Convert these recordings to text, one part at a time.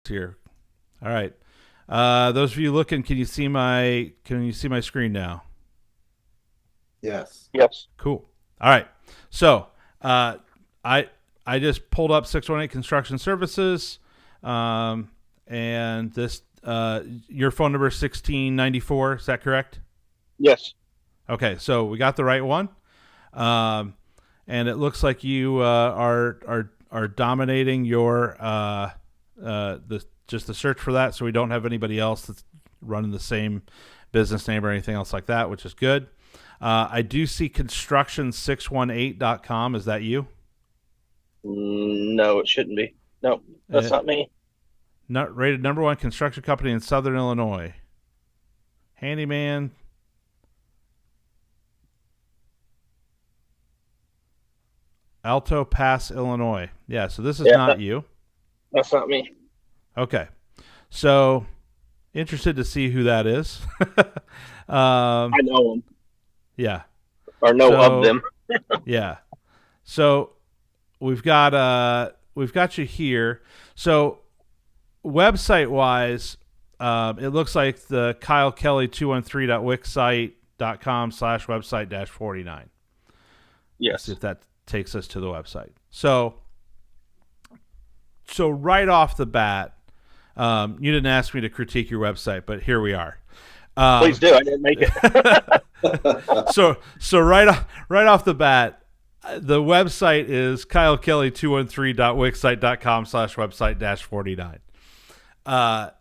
here. All right. Those of you looking, can you see my screen now? Yes. Yes. Cool. All right. So I I just pulled up 618 Construction Services, and this your phone number is 1694. Is that correct? Yes. Okay, so we got the right one, and it looks like you are dominating your the search for that. So we don't have anybody else that's running the same business name or anything else like that, which is good. I do see construction618.com. Is that you? No, it shouldn't be. No, that's not me. Not rated number one construction company in Southern Illinois. Handyman. Alto Pass, Illinois. Yeah, so this is not you. That's not me. Okay. So, interested to see who that is. I know them. Yeah. Or know of them. Yeah. So, we've got you here. So, website-wise, it looks like the kylekelly213.wixsite.com/website-49. Yes. Let's see if that takes us to the website. So right off the bat, you didn't ask me to critique your website, but here we are. Please do. I didn't make it. so right off the bat, the website is kylekelly213.wixsite.com/website-49. A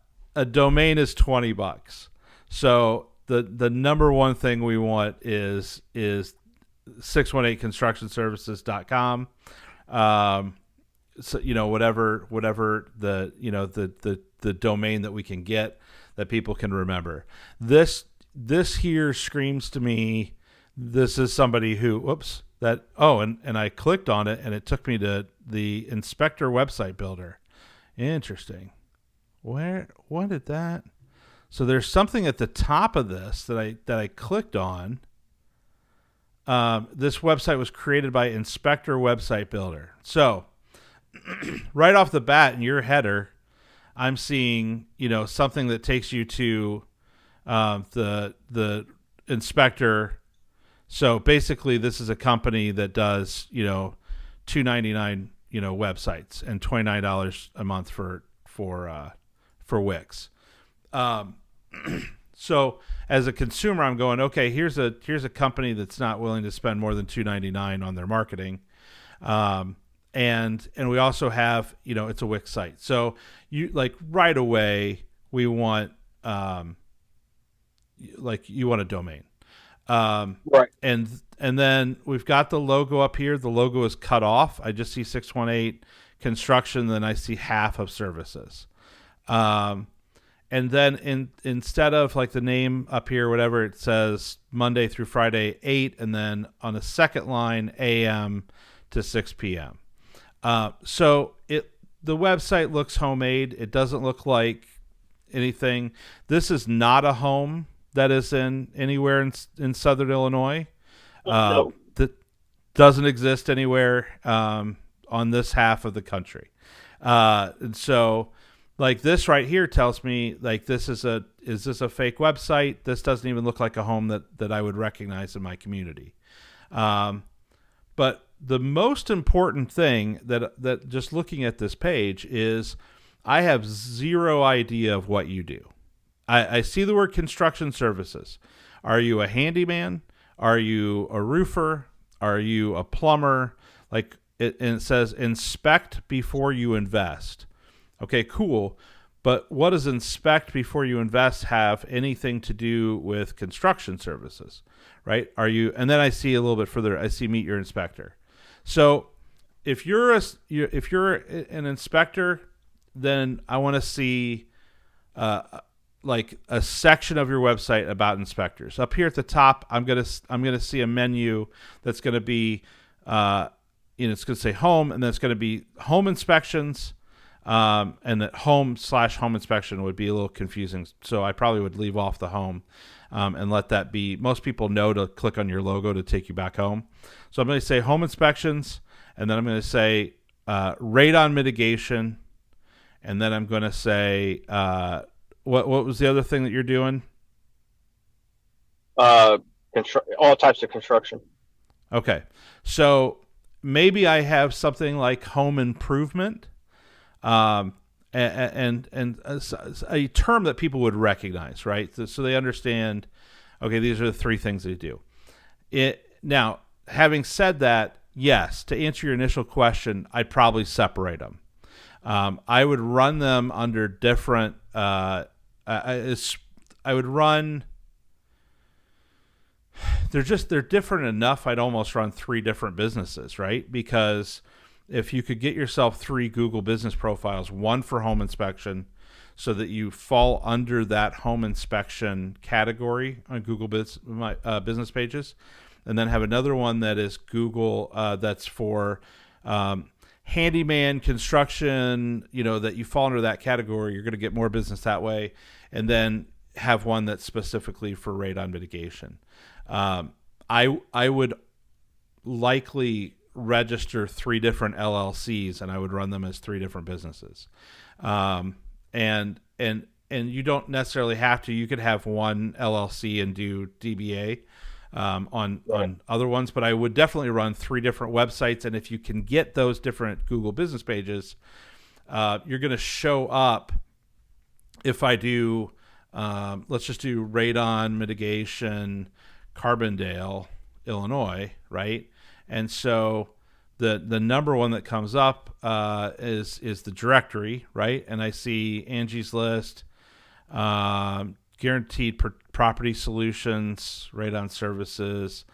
domain is $20. So the number one thing we want is 618constructionservices.com. So whatever the domain that we can get that people can remember. This here screams to me, this is somebody who and I clicked on it and it took me to the Inspector website builder. Interesting. What did that? So there's something at the top of this that I clicked on. This website was created by Inspector Website Builder. So, right off the bat in your header, I'm seeing something that takes you to the Inspector. So basically, this is a company that does $2.99 websites and $29 a month for Wix. So as a consumer, I'm going, okay, here's a company that's not willing to spend more than $2.99 on their marketing. And we also have, it's a Wix site. So you right away, we want, you want a domain. Right. And then we've got the logo up here. The logo is cut off. I just see 618 construction. Then I see half of services. And then instead of the name up here, whatever, it says Monday through Friday 8, and then on the second line AM to 6 p.m. So the website looks homemade. It doesn't look like anything. This is not a home that is anywhere in Southern Illinois. No. That doesn't exist anywhere on this half of the country. And so this right here tells me is this a fake website? This doesn't even look like a home that I would recognize in my community. But the most important thing that just looking at this page is I have zero idea of what you do. I see the word construction services. Are you a handyman? Are you a roofer? Are you a plumber? And it says inspect before you invest. Okay, cool. But what does inspect before you invest have anything to do with construction services, right? And then I see a little bit further, I see meet your inspector. So if you're an inspector, then I want to see a section of your website about inspectors. Up here at the top, I'm gonna see a menu that's gonna be it's gonna say home, and then it's gonna be home inspections. And that home/home inspection would be a little confusing. So I probably would leave off the home and let that be. Most people know to click on your logo to take you back home. So I'm going to say home inspections, and then I'm going to say radon mitigation, and then I'm going to say, what was the other thing that you're doing? All types of construction. Okay. So maybe I have something like home improvement, and a term that people would recognize, right? So they understand, okay, these are the three things they do. Now, having said that, yes, to answer your initial question, I'd probably separate them. I would run them under different. I would run. They're different enough. I'd almost run three different businesses, right? Because if you could get yourself three Google business profiles, one for home inspection, so that you fall under that home inspection category on Google business pages, and then have another one that is Google that's for handyman construction, that you fall under that category. You're going to get more business that way, and then have one that's specifically for radon mitigation. I would likely register three different LLCs, and I would run them as three different businesses. And you don't necessarily have to. You could have one LLC and do DBA on other ones, but I would definitely run three different websites. And if you can get those different Google business pages, you're going to show up. If I do, let's just do radon mitigation, Carbondale, Illinois, right? And so the number one that comes up is the directory, right? And I see Angie's List, Guaranteed Property Solutions, Radon Services.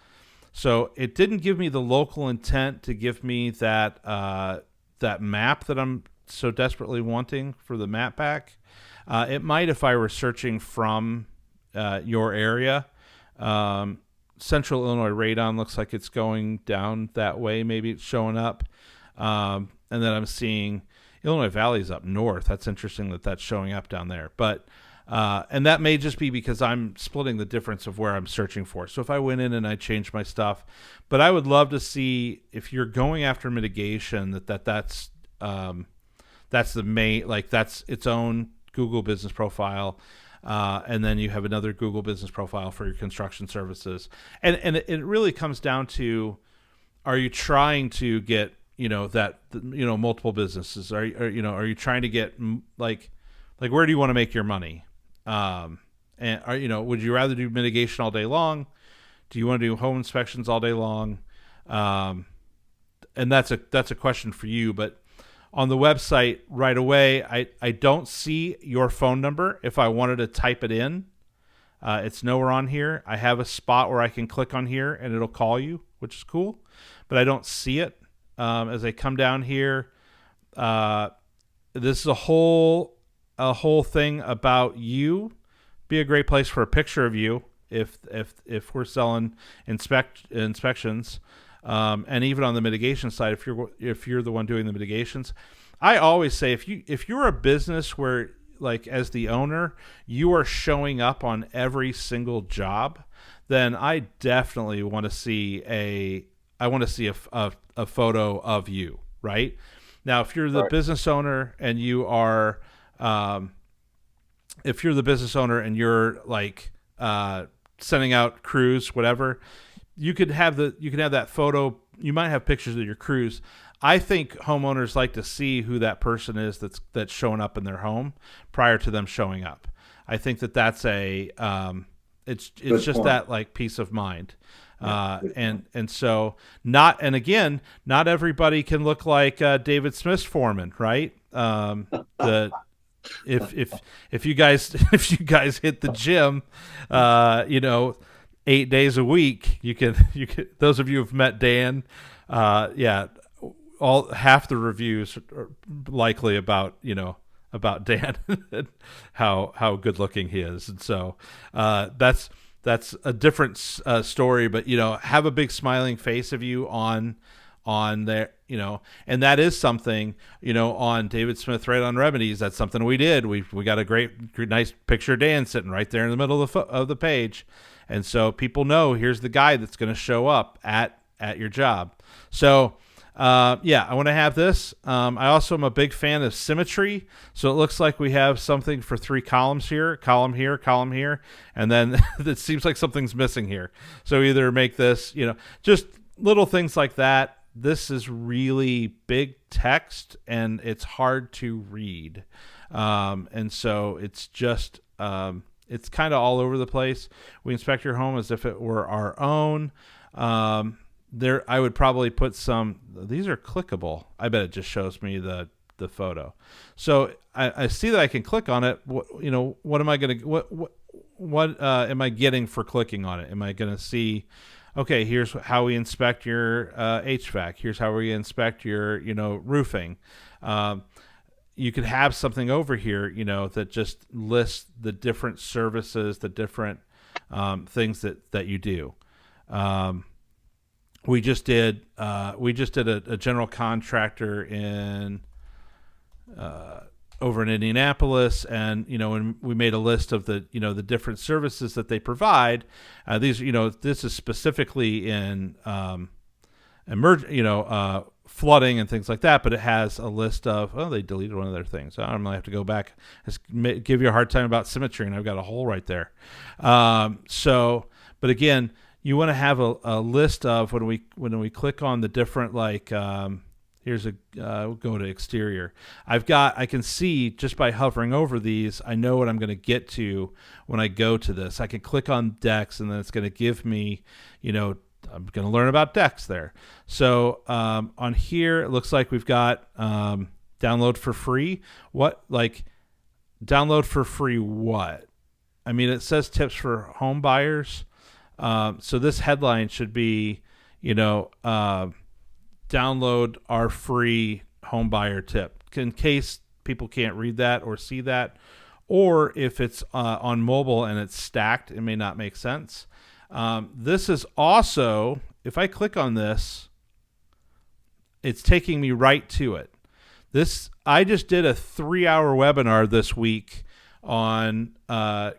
So it didn't give me the local intent to give me that that map that I'm so desperately wanting for the map pack. It might if I were searching from your area. Central Illinois radon looks like it's going down that way. Maybe it's showing up. And then I'm seeing Illinois Valley's up north. That's interesting that that's showing up down there. But and that may just be because I'm splitting the difference of where I'm searching for. So if I went in and I changed my stuff, but I would love to see if you're going after mitigation that's the main, like that's its own Google business profile. And then you have another Google business profile for your construction services. And it really comes down to, are you trying to get, multiple businesses? Are you trying to get like where do you want to make your money? And would you rather do mitigation all day long? Do you want to do home inspections all day long? And that's a question for you, but on the website right away, I don't see your phone number. If I wanted to type it in, it's nowhere on here. I have a spot where I can click on here and it'll call you, which is cool, but I don't see it. As I come down here, this is a whole thing about you. Be a great place for a picture of you if we're selling inspections. And even on the mitigation side, if you're the one doing the mitigations, I always say if you're a business where, like, as the owner, you are showing up on every single job, then I definitely want to see a photo of you, right? Now, if you're the business owner and you are, if you're the business owner and you're like sending out crews, whatever, you could have that photo. You might have pictures of your crews. I think homeowners like to see who that person is that's showing up in their home prior to them showing up. I think that's it's just point. That like peace of mind. And so not everybody can look like David Smith's foreman, right? If you guys hit the gym, 8 days a week, you can those of you who've met Dan, half the reviews are likely about Dan and how good looking he is. And so that's a different story, but have a big smiling face of you on there, and that is something, on David Smith Radon Remedies. That's something we did. We got a great nice picture of Dan sitting right there in the middle of the page. And so people know here's the guy that's going to show up at your job. So Yeah, I want to have this. I also am a big fan of symmetry. So it looks like we have something for 3 columns here, column here, and then it seems like something's missing here. So either make this, just little things like that. This is really big text and it's hard to read. And so it's just, it's kind of all over the place. We inspect your home as if it were our own. I would probably put some, these are clickable. I bet it just shows me the photo. So I see that I can click on it. What am I going to, what am I getting for clicking on it? Am I going to see, okay, here's how we inspect your HVAC. Here's how we inspect your, roofing. You could have something over here, that just lists the different services, the different things that you do. We just did a general contractor in over in Indianapolis, and when we made a list of the the different services that they provide. These this is specifically in flooding and things like that, but it has a list of, they deleted one of their things. So I'm gonna have to go back. Give you a hard time about symmetry, and I've got a hole right there. But again, you want to have a list of when we click on the different, like, here's we'll go to exterior. I can see just by hovering over these, I know what I'm going to get to when I go to this. I can click on decks, and then it's going to give me, I'm going to learn about decks there. So on here, it looks like we've got download for free. Download for free what? I mean, it says tips for home buyers. So this headline should be, download our free home buyer tip, in case people can't read that or see that, or if it's on mobile and it's stacked, it may not make sense. This is also, if I click on this, it's taking me right to it. I just did a 3-hour webinar this week on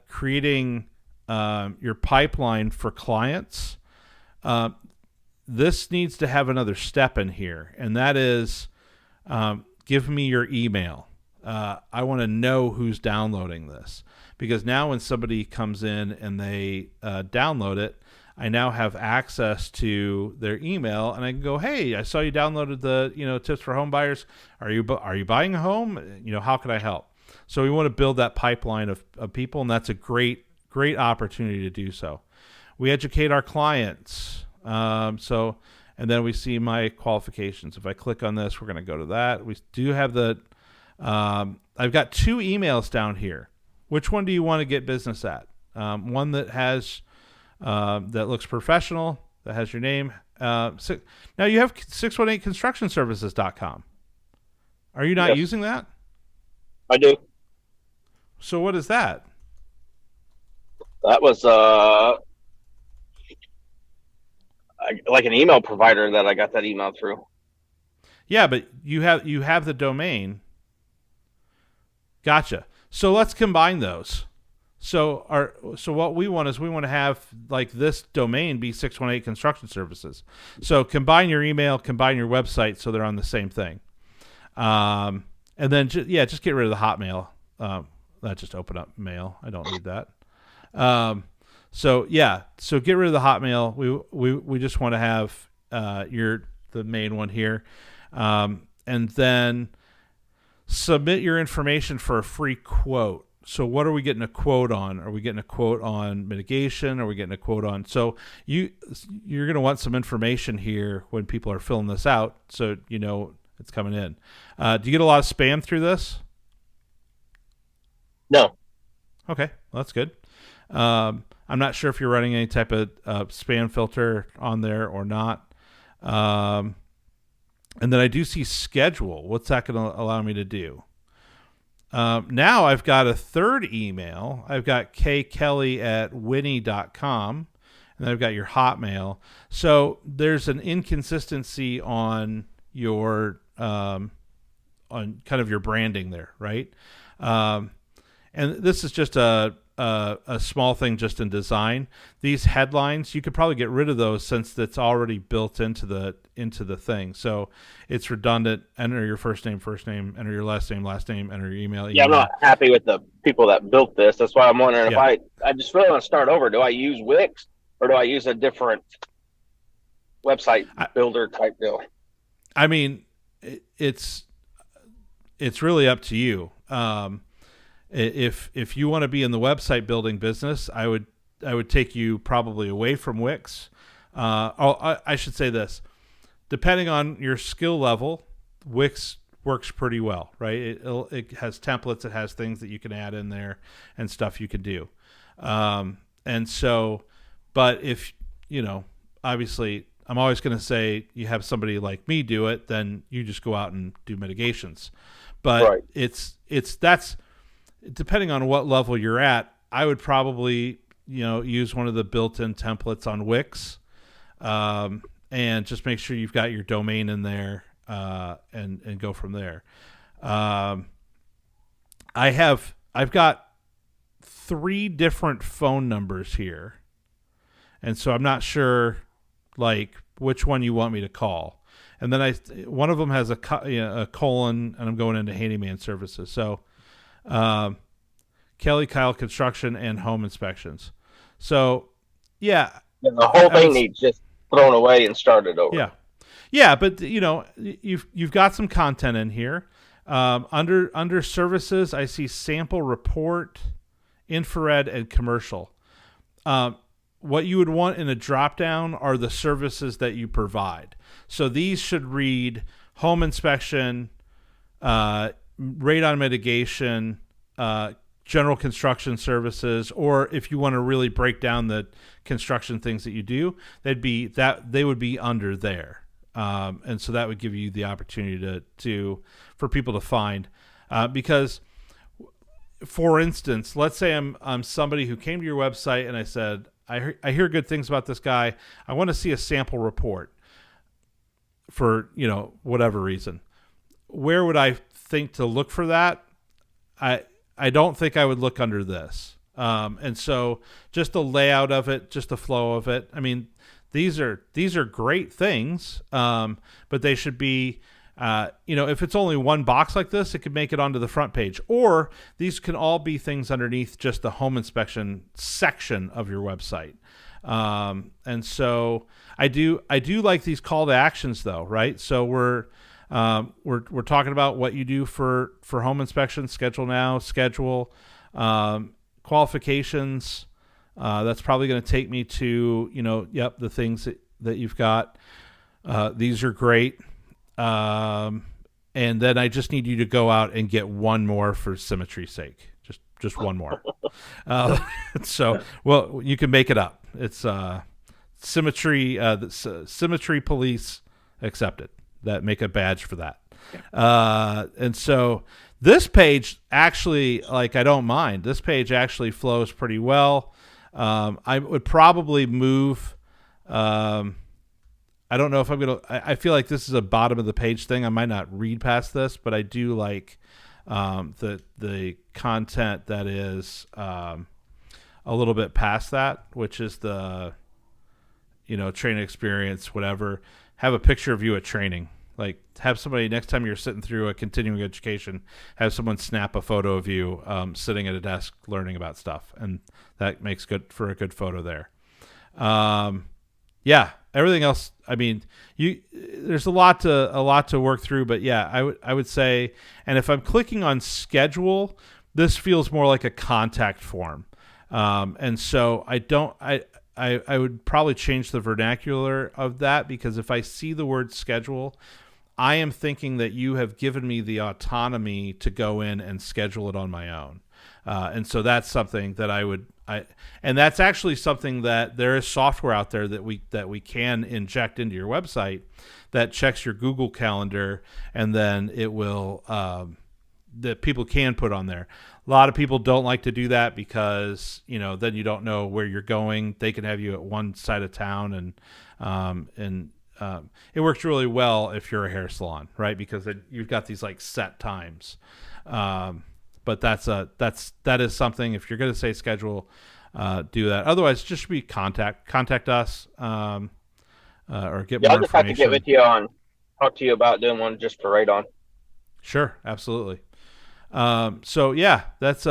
creating your pipeline for clients. This needs to have another step in here, and that is give me your email. I want to know who's downloading this, because now when somebody comes in and they download it, I now have access to their email, and I can go, hey, I saw you downloaded the tips for home buyers. Are you buying a home? How can I help? So we want to build that pipeline of people, and that's a great opportunity to do so. We educate our clients. And then we see my qualifications. If I click on this, we're going to go to that. We do have I've got 2 emails down here. Which one do you want to get business at? One that has, that looks professional, that has your name. Now you have 618constructionservices.com. Are you not using that? I do. So what is that? That was like an email provider that I got that email through. Yeah, but you have the domain. Gotcha. So let's combine those. So what we want to have, like, this domain be 618 Construction Services. So combine your email, combine your website, so they're on the same thing. And then just get rid of the Hotmail. That just open up mail. I don't need that. So get rid of the Hotmail. We just want to have the main one here, and then submit your information for a free quote. So what are we getting a quote on? Are we getting a quote on mitigation? Are we getting a quote on? So you're going to want some information here when people are filling this out, so it's coming in. Do you get a lot of spam through this? No. Okay, well, that's good. I'm not sure if you're running any type of spam filter on there or not. And then I do see schedule. What's that going to allow me to do? Now I've got a third email. I've got kkelly@winnie.com, and I've got your Hotmail. So there's an inconsistency on your on kind of your branding there, right? And this is just a a small thing just in design. These headlines, you could probably get rid of those since it's already built into the thing. So it's redundant. Enter your first name, enter your last name, enter your email, Yeah, I'm not email. happy with the people that built this. That's why I'm wondering if Yeah. I just really want to start over. Do I use Wix or do I use a different website I, builder type deal? I mean, it's really up to you. If you want to be in the website building business, I would take you probably away from Wix. I should say this: depending on your skill level, Wix works pretty well, right? It has templates, it has things that you can add in there, and stuff you can do. And so, but if obviously, I'm always going to say you have somebody like me do it, then you just go out and do mitigations. But Right. that's depending on what level you're at. I would probably use one of the built-in templates on Wix, and just make sure you've got your domain in there, and go from there. I've got 3 different phone numbers here, and so I'm not sure like which one you want me to call. And then one of them has a colon, and I'm going into handyman services. So Kelly Kyle Construction and Home Inspections. So yeah, Yeah, the whole I would. thing needs just thrown away and started over. Yeah, yeah, but you've got some content in here. Under services, I see sample report, infrared, and commercial. What you would want in a drop down are the services that you provide. So these should read home inspection, radon mitigation, general construction services, or if you want to really break down the construction things that you do, they would be under there. And so that would give you the opportunity for people to find, because for instance, let's say I'm somebody who came to your website and I said, I hear good things about this guy. I want to see a sample report for, whatever reason. Where would I think to look for that? I don't think I would look under this. And so just the layout of it, just the flow of it. I mean, these are great things, but they should be, if it's only one box like this, it could make it onto the front page. Or these can all be things underneath just the home inspection section of your website. And so I do like these call to actions though, right? So we're talking about what you do for home inspection, schedule now, schedule, qualifications. That's probably going to take me to, the things that you've got. These are great. And then I just need you to go out and get one more for symmetry's sake. Just one more. So, well, you can make it up. It's symmetry. Symmetry police accepted. That make a badge for that. And so this page actually, like, I don't mind. This page actually flows pretty well. I would probably move. I don't know if I'm going to, I feel like this is a bottom of the page thing. I might not read past this, but I do like the content that is a little bit past that, which is the, training experience, whatever. Have a picture of you at training. Like, have somebody, next time you're sitting through a continuing education, have someone snap a photo of you sitting at a desk learning about stuff. And that makes good for a good photo there. Yeah, everything else, I mean, there's a lot to work through, but yeah, I would say, and if I'm clicking on schedule, this feels more like a contact form. And so I would probably change the vernacular of that, because if I see the word schedule, I am thinking that you have given me the autonomy to go in and schedule it on my own. And so that's something that and that's actually something that there is software out there that we can inject into your website that checks your Google Calendar, and then it will, that people can put on there. A lot of people don't like to do that because, then you don't know where you're going. They can have you at one side of town, and it works really well if you're a hair salon, right? Because you've got these like set times. But that is something. If you're going to say schedule, do that. Otherwise, just be contact us, or get Yeah, more I'll just have to get information. with you on talk to you about doing one just for radon. Sure, absolutely. So yeah, that's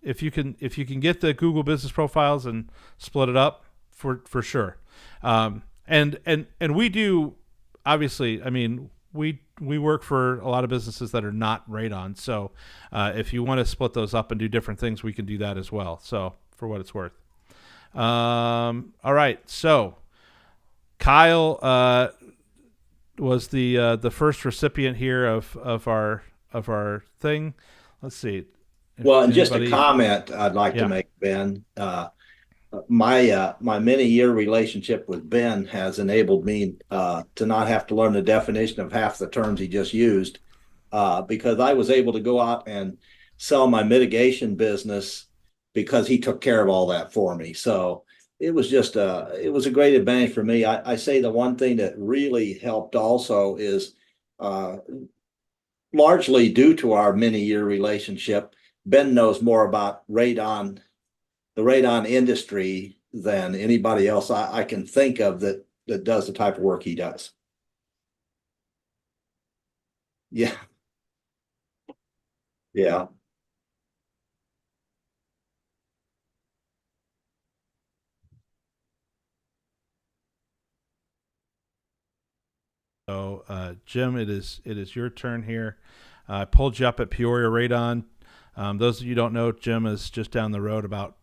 if you can get the Google business profiles and split it up for sure. And we do, obviously. I mean, we work for a lot of businesses that are not Radon. So if you want to split those up and do different things, we can do that as well. So for what it's worth. All right. So Kyle was the first recipient here of our thing. Let's see Well, if and just a anybody. comment I'd like to Yeah. make, Ben. My many year relationship with Ben has enabled me to not have to learn the definition of half the terms he just used, because I was able to go out and sell my mitigation business because he took care of all that for me. So it was a great advantage for me. I say the one thing that really helped also is uh, largely due to our many year relationship. Ben knows more about the radon industry than anybody else I can think of that does the type of work he does. Yeah, yeah. So Jim, it is your turn here. I pulled you up at Peoria Radon. Those of you who don't know, Jim is just down the road about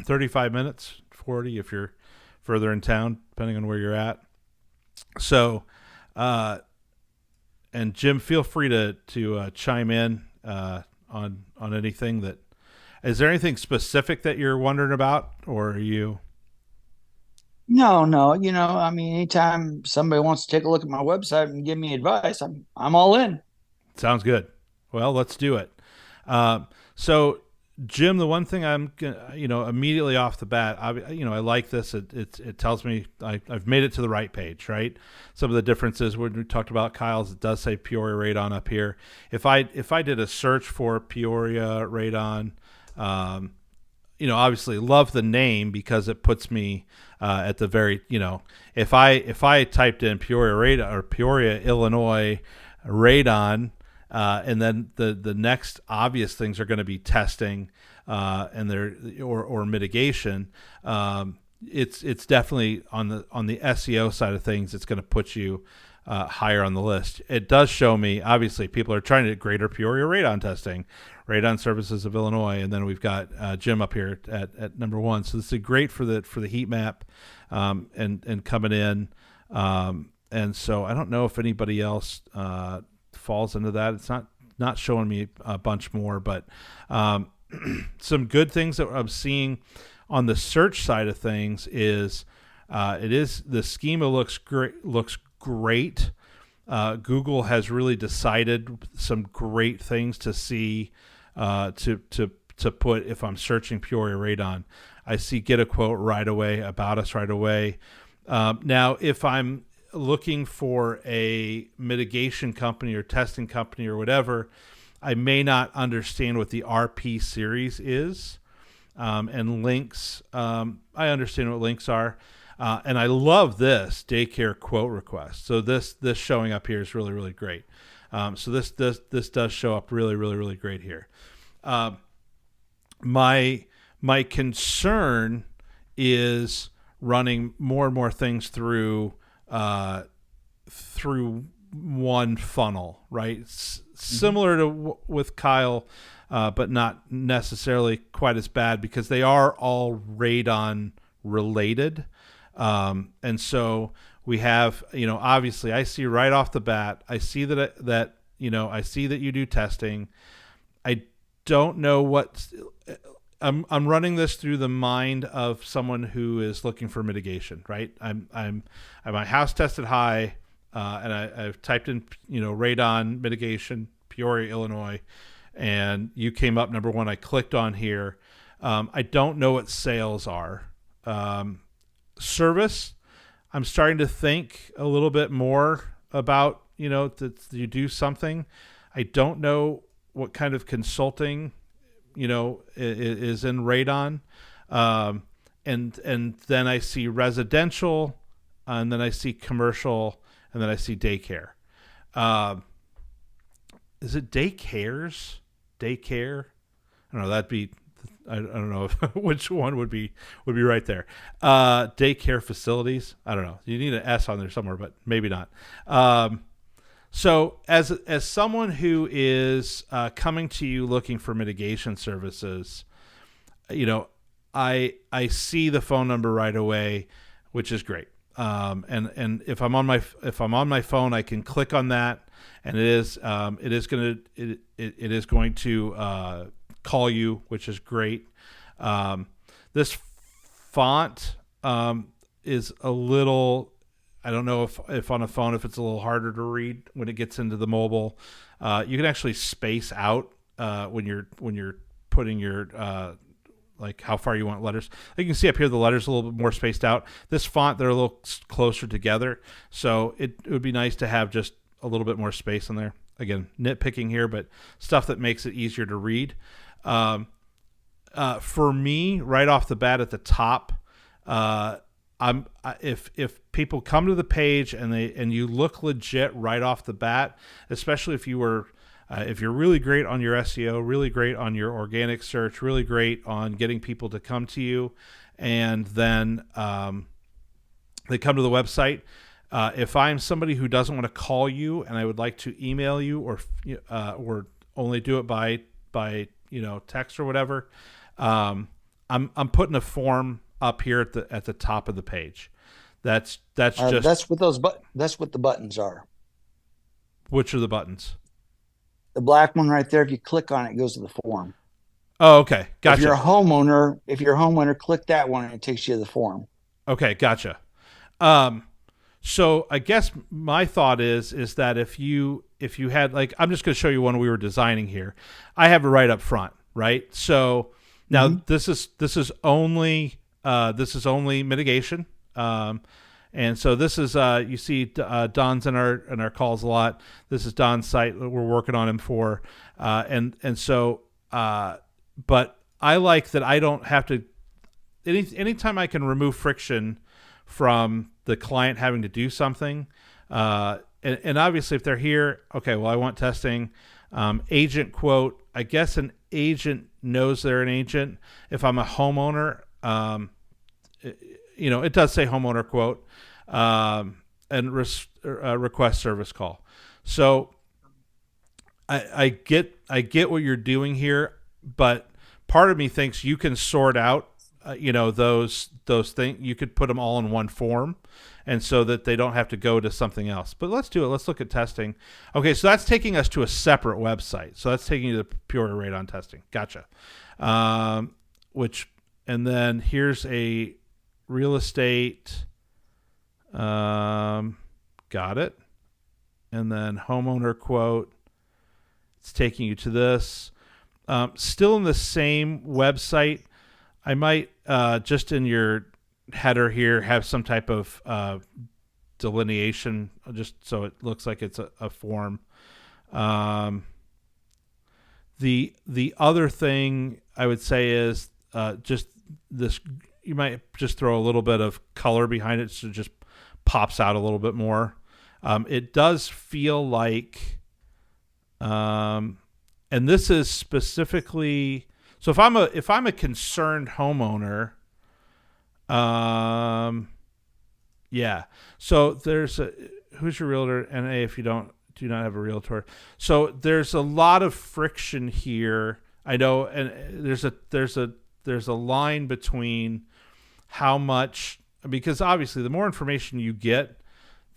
35 minutes, 40 if you're further in town, depending on where you're at. So, and Jim, feel free to chime in on anything that. Is there anything specific that you're wondering about, or are you? No, no, I mean, anytime somebody wants to take a look at my website and give me advice, I'm all in. Sounds good. Well, let's do it. So, Jim, the one thing immediately off the bat, I like this. It tells me I've made it to the right page, right? Some of the differences when we talked about Kyle's, it does say Peoria Radon up here. If I did a search for Peoria Radon, obviously love the name because it puts me at the very, if I typed in Peoria Radon or Peoria, Illinois Radon, and then the next obvious things are going to be testing and there or mitigation. It's definitely on the SEO side of things. It's going to put you higher on the list. It does show me obviously people are trying to get Greater Peoria Radon testing, Radon Services of Illinois, and then we've got Jim up here at number one. So this is great for the heat map and coming in. And so I don't know if anybody else falls into that. It's not showing me a bunch more, but some good things that I'm seeing on the search side of things is the schema looks great. Google has really decided some great things to see to put if I'm searching Peoria Radon. I see get a quote right away, about us right away. Now, if I'm looking for a mitigation company or testing company or whatever, I may not understand what the RP series is. And links, I understand what links are. And I love this daycare quote request. So this showing up here is really, really great. So this does show up really, really, really great here. My concern is running more and more things through one funnel, right? Similar to with Kyle, but not necessarily quite as bad because they are all radon related. And so we have, obviously I see right off the bat, I see that I see that you do testing. I don't know what I'm running this through the mind of someone who is looking for mitigation, right? I'm my house tested high, and I've typed in, radon mitigation, Peoria, Illinois, and you came up number one. I clicked on here. I don't know what sales are. Service, I'm starting to think a little bit more about, that you do something. I don't know what kind of consulting, is in Radon. And then I see residential, and then I see commercial, and then I see daycare. Is it daycares? Daycare? I don't know. That'd be. I don't know which one would be right there. Daycare facilities. I don't know. You need an S on there somewhere, but maybe not. So as someone who is coming to you looking for mitigation services, I see the phone number right away, which is great. And if I'm on my phone, I can click on that, and it is going to call you, which is great. This font is a little. I don't know if on a phone if it's a little harder to read when it gets into the mobile. You can actually space out when you're putting your like how far you want letters. You can see up here the letters a little bit more spaced out. This font, they're a little closer together, so it would be nice to have just a little bit more space in there. Again, nitpicking here, but stuff that makes it easier to read. For me, right off the bat at the top, if people come to the page and you look legit right off the bat, especially if you're really great on your SEO, really great on your organic search, really great on getting people to come to you, and then they come to the website. If I'm somebody who doesn't want to call you and I would like to email you or only do it by text or whatever, I'm putting a form up here at the top of the page. That's just that's what the buttons are. Which are the buttons? The black one right there. If you click on it, it goes to the form. Oh, okay, gotcha. If you're a homeowner, click that one and it takes you to the form. Okay, gotcha. So I guess my thought is that if you had, like, I'm just going to show you one we were designing here. I have it right up front, right? So now this is only mitigation. And so this is you see Don's in our calls a lot. This is Don's site that we're working on him for, and so but I like that I don't have to. Anytime I can remove friction from the client having to do something, and obviously if they're here, okay, well I want testing. Agent quote. I guess an agent knows they're an agent. If I'm a homeowner, it does say homeowner quote, and request service call. So I get what you're doing here, but part of me thinks you can sort out, those things. You could put them all in one form, and so that they don't have to go to something else. But let's do it. Let's look at testing. Okay, so that's taking us to a separate website. So that's taking you to Pure Radon testing. Gotcha. And then here's a real estate. Got it. And then homeowner quote. It's taking you to this. Still in the same website. I might just in your header here have some type of delineation, just so it looks like it's a form. The other thing I would say is just this. You might just throw a little bit of color behind it, so it just pops out a little bit more. It does feel like, and this is specifically. So if I'm a concerned homeowner, yeah. So there's who's your realtor? NA if you do not have a realtor. So there's a lot of friction here. I know, and there's a line between how much, because obviously the more information you get,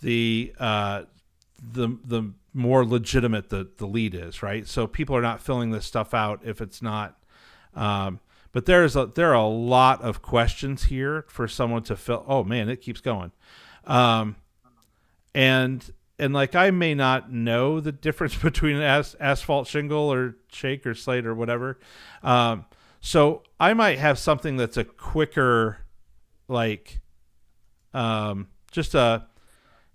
the more legitimate the lead is, right? So people are not filling this stuff out if it's not. But there are a lot of questions here for someone to fill. Oh man, it keeps going. And like I may not know the difference between an asphalt shingle or shake or slate or whatever. So I might have something that's a quicker, like, just a,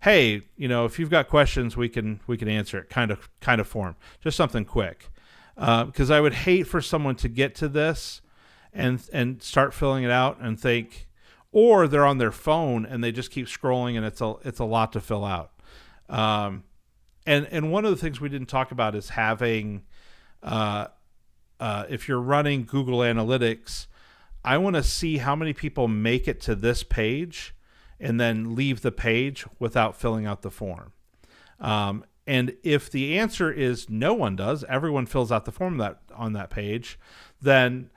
hey, if you've got questions, we can answer it kind of form, just something quick. because I would hate for someone to get to this and start filling it out and think, or they're on their phone and they just keep scrolling and it's a lot to fill out. And one of the things we didn't talk about is having, if you're running Google Analytics, I want to see how many people make it to this page and then leave the page without filling out the form. And if the answer is no one does, everyone fills out the form on that page, then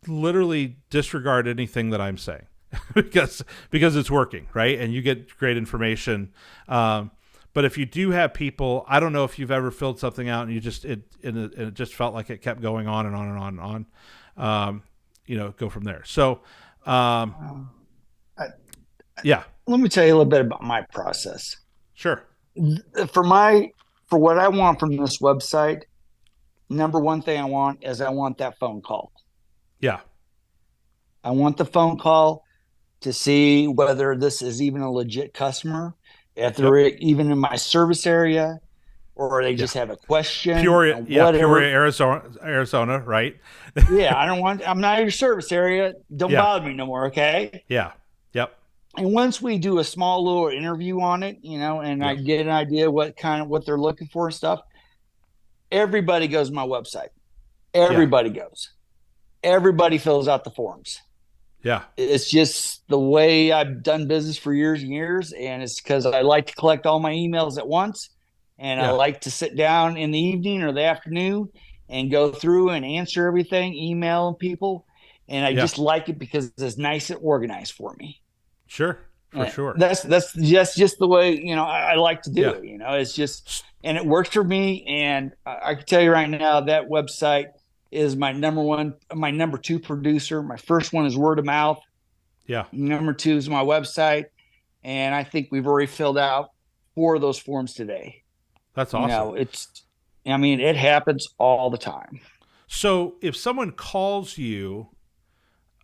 literally disregard anything that I'm saying because it's working, right? And you get great information. But if you do have people, I don't know if you've ever filled something out and it just felt like it kept going on and on and on and on. Go from there. So, yeah. Let me tell you a little bit about my process. Sure. For what I want from this website, number one thing I want that phone call. Yeah. I want the phone call to see whether this is even a legit customer, if they're even in my service area, or they just have a question. Peoria, Arizona, right? Yeah, I'm not in your service area. Don't bother me no more, okay? Yeah. Yep. And once we do a small little interview on it, and I get an idea what they're looking for and stuff, everybody goes to my website. Everybody goes. Everybody fills out the forms. Yeah. It's just the way I've done business for years and years. And it's because I like to collect all my emails at once. And I like to sit down in the evening or the afternoon and go through and answer everything, email people. And I just like it because it's nice and organized for me. Sure. For sure. That's just the way, I like to do it. It's just, and it works for me. And I can tell you right now, that website is my number two producer. My first one is word of mouth. Yeah. Number two is my website. And I think we've already filled out 4 of those forms today. That's awesome. It happens all the time. So if someone calls you,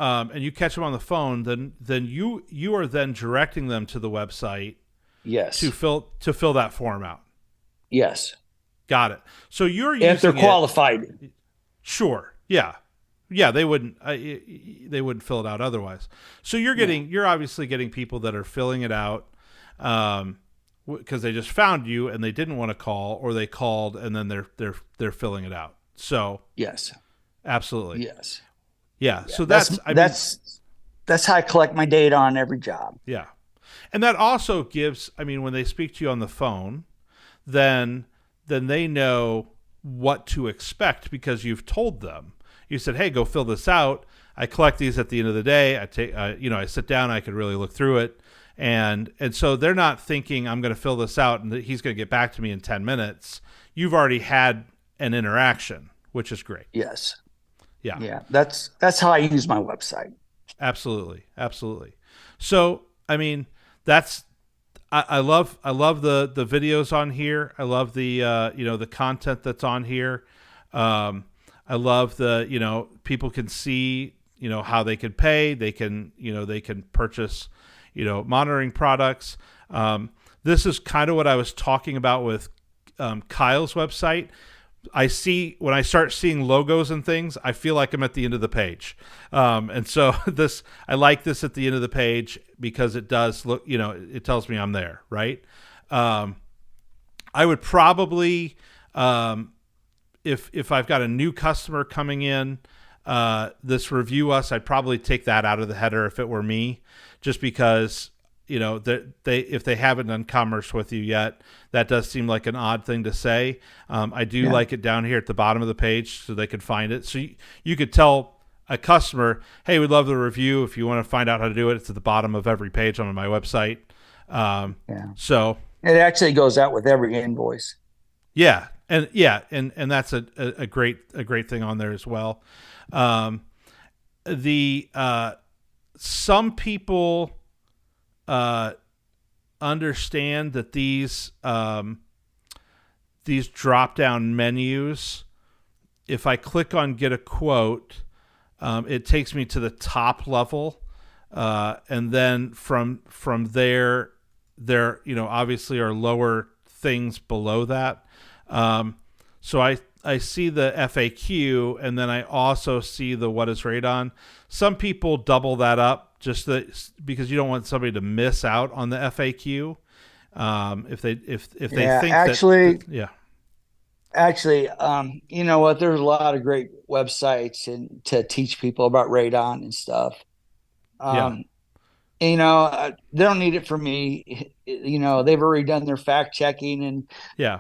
and you catch them on the phone, then you are then directing them to the website. Yes. To fill that form out. Yes. Got it. So you're using if they're qualified. Sure. Yeah. Yeah. They wouldn't fill it out otherwise. So you're obviously getting people that are filling it out, because they just found you and they didn't want to call, or they called and then they're filling it out. So yes, absolutely. Yes. Yeah. So that's how I collect my data on every job. Yeah. And that also gives, when they speak to you on the phone, then they know what to expect because you've told them. You said, "Hey, go fill this out. I collect these at the end of the day. I take, I sit down, I could really look through it." And so they're not thinking I'm going to fill this out and he's going to get back to me in 10 minutes. You've already had an interaction, which is great. Yes. Yeah. Yeah. That's how I use my website. Absolutely. Absolutely. So, I love the videos on here. I love the, the content that's on here. I love the, people can see, how they can pay. They can purchase, monitoring products. This is kind of what I was talking about with Kyle's website. When I start seeing logos and things, I feel like I'm at the end of the page. And so I like this at the end of the page because it does look, it tells me I'm there. Right. I would probably, if I've got a new customer coming in, this review us, I'd probably take that out of the header if it were me, just because, if they haven't done commerce with you yet, that does seem like an odd thing to say. I do like it down here at the bottom of the page so they can find it. So you could tell a customer, "Hey, we'd love the review. If you want to find out how to do it, it's at the bottom of every page on my website." So it actually goes out with every invoice. Yeah. And that's a great thing on there as well. Some people understand that these drop down menus, if I click on get a quote, it takes me to the top level, and then from there obviously are lower things below that. So see the FAQ, and then I also see the what is radon. Some people double that up because you don't want somebody to miss out on the FAQ. If they think actually, that yeah. Actually, you know what? There's a lot of great websites and to teach people about radon and stuff. You know, they don't need it from me. You know, they've already done their fact checking and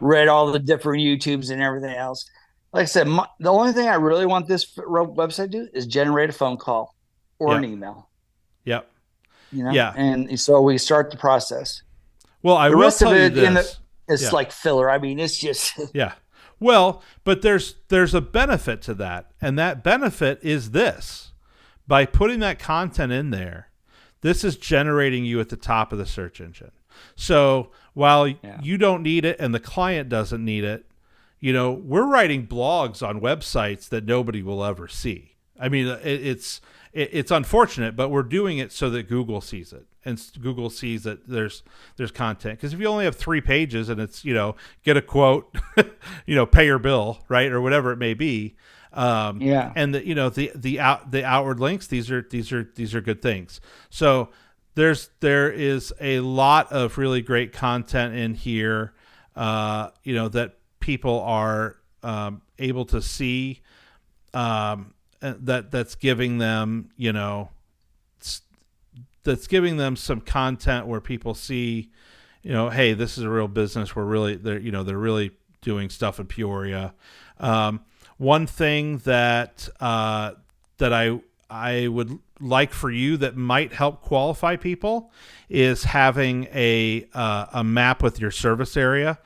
read all the different YouTubes and everything else. Like I said, the only thing I really want this website to do is generate a phone call or an email. Yep. You know, and so we start the process. Well, I will tell you this. It's like filler. I mean, it's just Well, but there's a benefit to that, and that benefit is this: by putting that content in there, this is generating you at the top of the search engine. So while you don't need it and the client doesn't need it, you know, we're writing blogs on websites that nobody will ever see. I mean, it's unfortunate, but we're doing it so that Google sees it, and Google sees that there's content. Because if you only have 3 pages and it's, you know, get a quote, you know, pay your bill, right, or whatever it may be, and the, you know, the outward links, these are good things. So there is a lot of really great content in here, you know, that people are able to see. That's giving them, you know, that's giving them some content where people see, you know, hey, this is a real business. They're really doing stuff in Peoria. One thing that I would like for you that might help qualify people is having a map with your service area.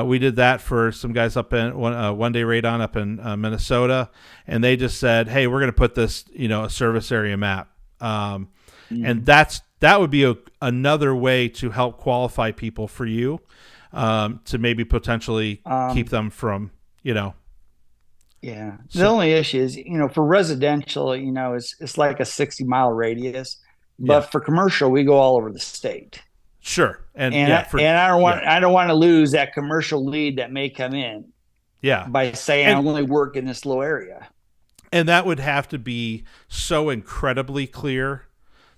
We did that for some guys up in One Day Radon up in Minnesota, and they just said, "Hey, we're going to put this, you know, a service area map," and that would be another way to help qualify people for you, to maybe potentially keep them from, you know. Yeah. The only issue is, you know, for residential, you know, it's like a 60-mile radius, but for commercial, we go all over the state. Sure, and I don't want to lose that commercial lead that may come in. Yeah, by saying I only work in this little area, and that would have to be so incredibly clear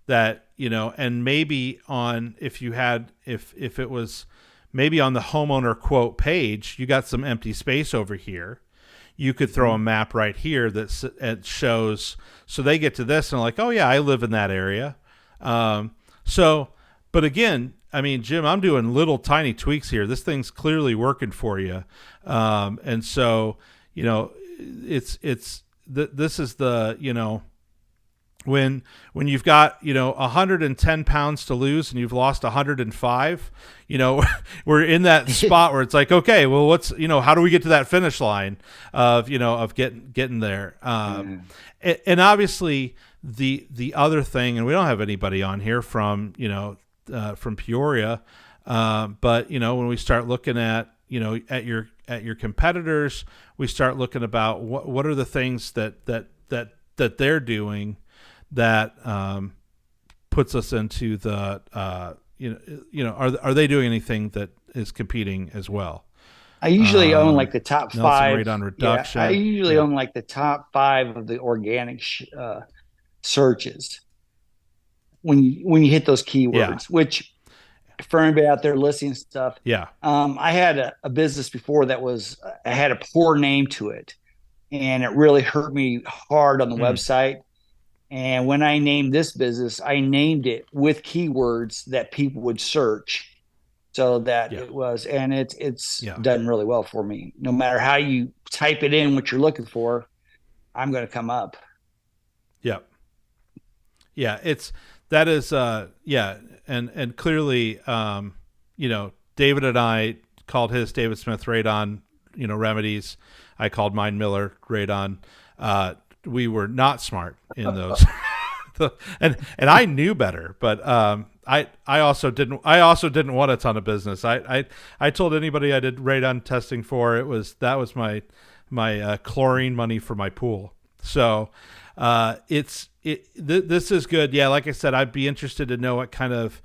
that, you know, and maybe on if it was maybe on the homeowner quote page, you got some empty space over here. You could throw a map right here that shows, so they get to this and like, oh yeah, I live in that area. But again, I mean, Jim, I'm doing little tiny tweaks here. This thing's clearly working for you. And so, you know, this is the, you know, when you've got, you know, 110 pounds to lose and you've lost 105, you know, we're in that spot where it's like, okay, well, what's, you know, how do we get to that finish line of, you know, of getting there? And obviously the other thing, and we don't have anybody on here from, you know, from Peoria, but, you know, when we start looking at, you know, at your competitors, we start looking about what are the things that they're doing that puts us into the you know, are they doing anything that is competing as well? I usually own like the top Nelson 5 radon reduction. I usually own like the top 5 of the organic searches when you hit those keywords, which for anybody out there listening to stuff. I had a business before that I had a poor name to it, and it really hurt me hard on the website. And when I named this business, I named it with keywords that people would search, so that it was, and it's done really well for me. No matter how you type it in, what you're looking for, I'm going to come up. That is, and clearly, you know, David and I called his David Smith Radon, you know, remedies. I called mine Miller Radon. We were not smart in those, and I knew better, but I also didn't want a ton of business. I told anybody I did radon testing for, that was my chlorine money for my pool. So this is good. Yeah, like I said, I'd be interested to know what kind of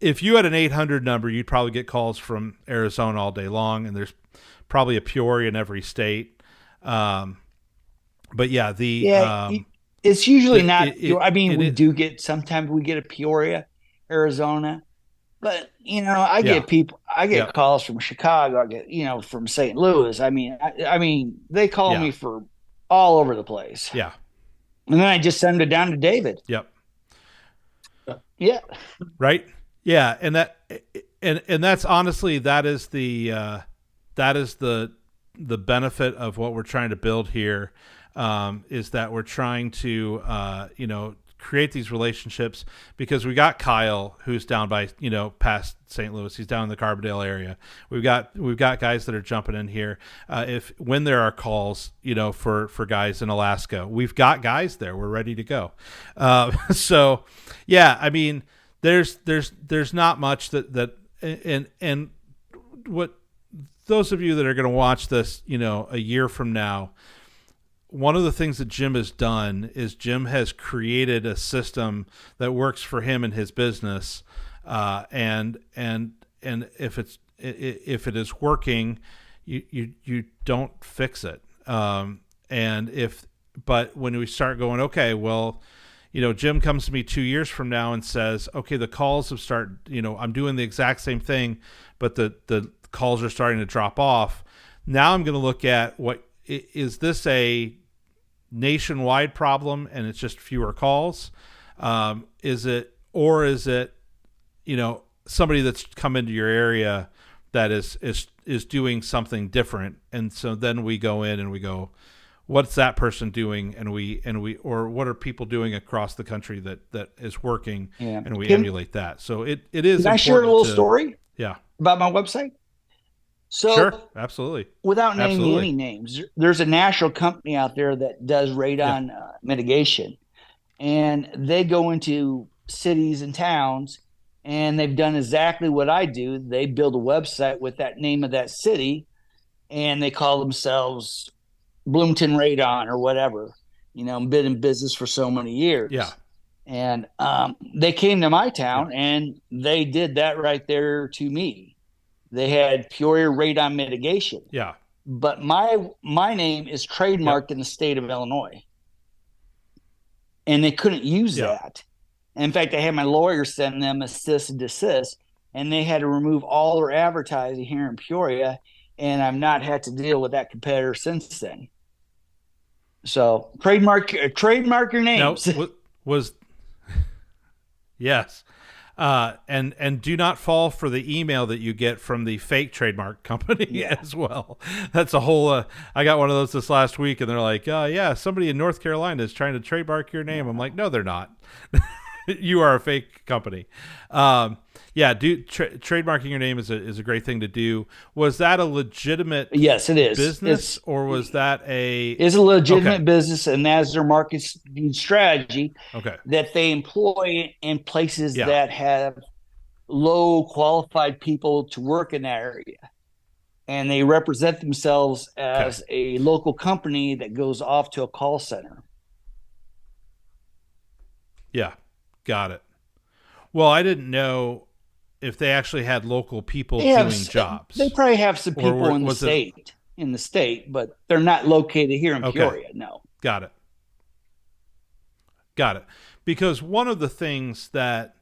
if you had an 800 number, you'd probably get calls from Arizona all day long, and there's probably a Peoria in every state. But yeah, it's usually not. Sometimes we get a Peoria, Arizona, but I get calls from Chicago. I get from St. Louis. I mean, they call me for all over the place. Yeah, and then I just send it down to David. Yep. Yeah. Right. Yeah, and that's honestly that is the benefit of what we're trying to build here, is that we're trying to create these relationships, because we got Kyle, who's down by past St. Louis. He's down in the Carbondale area. We've got guys that are jumping in here. When there are calls for guys in Alaska, we've got guys there. We're ready to go. So yeah, I mean, there's not much that and what those of you that are going to watch this a year from now, one of the things that Jim has done is Jim has created a system that works for him and his business, and if it is working, you don't fix it, but when we start going, okay, well, Jim comes to me 2 years from now and says, okay, the calls have started, I'm doing the exact same thing, but the calls are starting to drop off. Now I'm going to look at is this a nationwide problem and it's just fewer calls? Is it somebody that's come into your area that is doing something different? And so then we go in and we go, what's that person doing? And or what are people doing across the country that is working? Yeah. And we emulate that. So it is. Can I share a little story? Yeah. About my website? So, sure, absolutely. Without naming any names, there's a national company out there that does radon mitigation, and they go into cities and towns, and they've done exactly what I do. They build a website with that name of that city, and they call themselves Bloomington Radon or whatever. Been in business for so many years. Yeah. And they came to my town, and they did that right there to me. They had Peoria Radon Mitigation. Yeah. But my name is trademarked in the state of Illinois. And they couldn't use that. In fact, I had my lawyer send them a cease and desist, and they had to remove all their advertising here in Peoria, and I've not had to deal with that competitor since then. So trademark your names. No, yes. And do not fall for the email that you get from the fake trademark company as well. That's a whole, I got one of those this last week, and they're like, somebody in North Carolina is trying to trademark your name. I'm like, no, they're not. You are a fake company. Trademarking your name is a great thing to do. Was that a legitimate Yes, it is. business, or was that It's a legitimate business, and that's their marketing strategy that they employ in places that have low qualified people to work in that area. And they represent themselves as a local company that goes off to a call center. Yeah, got it. Well, I didn't know if they actually had local people doing jobs. They probably have some people in the state, but they're not located here in Peoria. No. Got it. Because one of the things that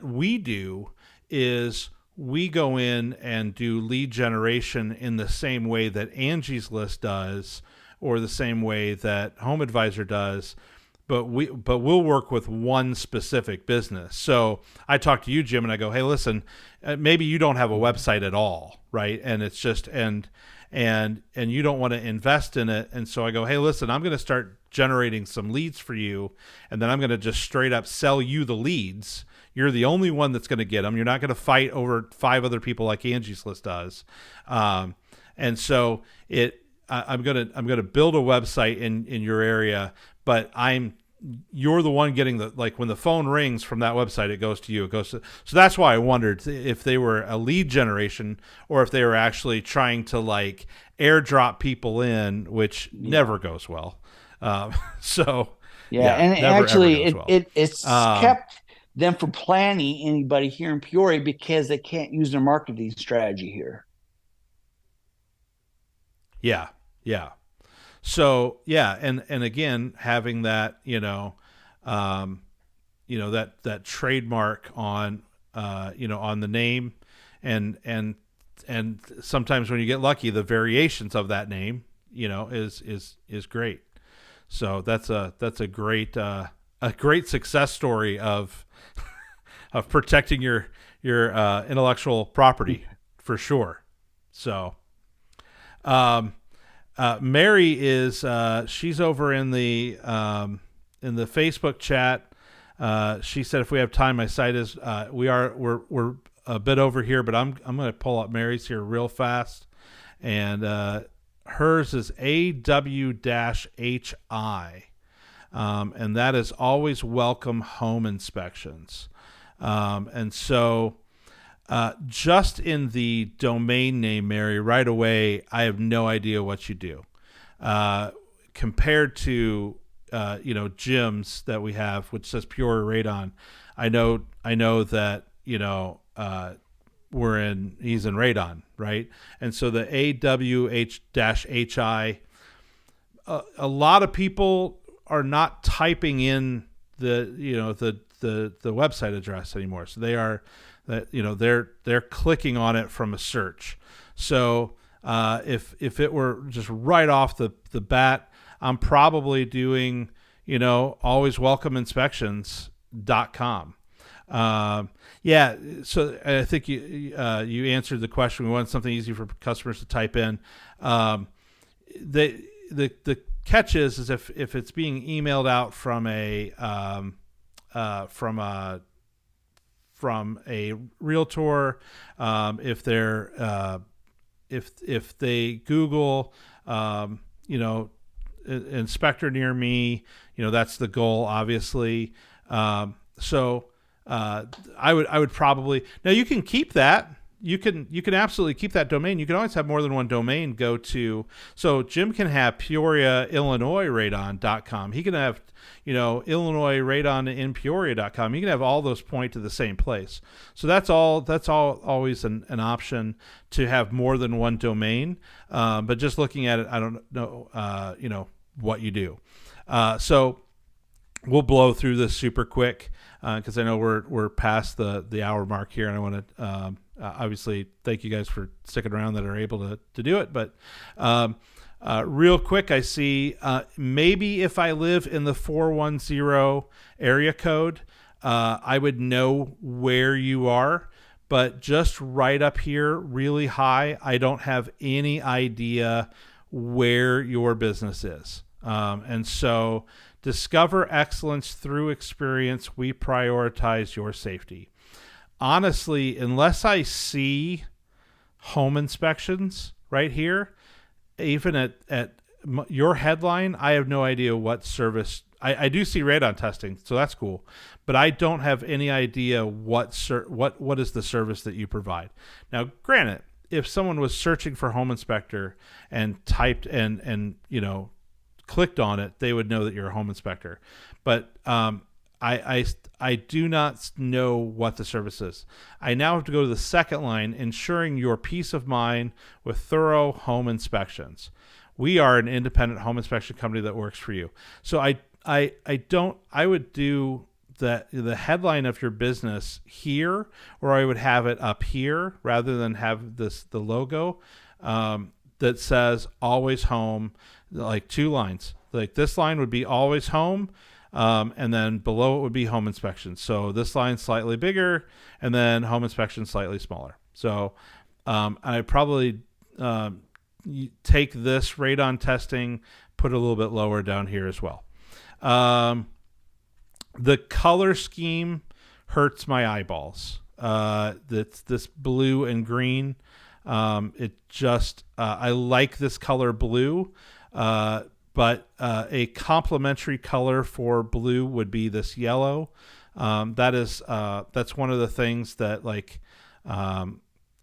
we do is we go in and do lead generation in the same way that Angie's List does, or the same way that Home Advisor does. But we'll work with one specific business. So I talk to you, Jim, and I go, hey, listen, maybe you don't have a website at all, right? And it's just and you don't want to invest in it. And so I go, hey, listen, I'm going to start generating some leads for you, and then I'm going to just straight up sell you the leads. You're the only one that's going to get them. You're not going to fight over 5 other people like Angie's List does. And so I'm gonna build a website in your area, but you're the one getting when the phone rings from that website, it goes to you. So that's why I wondered if they were a lead generation or if they were actually trying to airdrop people in, which never goes well. And actually it's kept them from planning anybody here in Peoria because they can't use their marketing strategy here. Yeah. Yeah. So yeah, and again, having that, that trademark on, on the name, and sometimes when you get lucky, the variations of that name, is great. So that's a great success story of of protecting your intellectual property for sure. So, Mary is she's over in the Facebook chat. She said if we have time, my site is we're a bit over here, but I'm going to pull up Mary's here real fast, and hers is AW-HI, and that is always welcome home inspections, and so. Just in the domain name, Mary, right away, I have no idea what you do. Compared to, Jim's that we have, which says Pure Radon, I know that, he's in Radon, right? And so the AWH-HI, a lot of people are not typing in the website address anymore. So they're clicking on it from a search. So if it were just right off the bat, I'm probably doing alwayswelcomeinspections.com. Yeah, so I think you answered the question. We want something easy for customers to type in. The catch is if it's being emailed out from a realtor, if they're if they Google inspector near me, that's the goal, obviously. So I would probably, now you can keep that. You can absolutely keep that domain. You can always have more than one domain go to. So Jim can have Peoria, Illinois Radon.com. He can have, Illinois Radon in Peoria.com. He can have all those point to the same place. So that's all always an option to have more than one domain. But just looking at it, I don't know, what you do. So we'll blow through this super quick because I know we're past the hour mark here, and I want to obviously thank you guys for sticking around that are able to do it. But real quick, I see maybe if I live in the 410 area code, I would know where you are. But just right up here, really high, I don't have any idea where your business is. And so discover excellence through experience. We prioritize your safety. Honestly, unless I see home inspections right here, even at your headline, I have no idea what service. I do see radon testing, so that's cool, but I don't have any idea what is the service that you provide. Now, granted, if someone was searching for home inspector and typed and clicked on it, they would know that you're a home inspector. But I do not know what the service is. I now have to go to the second line, ensuring your peace of mind with thorough home inspections. We are an independent home inspection company that works for you. So I would do the headline of your business here, or I would have it up here rather than have the logo that says always home, like two lines. Like this line would be always home. And then below it would be home inspection. So this line's slightly bigger, and then home inspection slightly smaller. So I probably take this radon testing, put it a little bit lower down here as well. The color scheme hurts my eyeballs. That's this blue and green. It just I like this color blue. But a complementary color for blue would be this yellow. That's one of the things that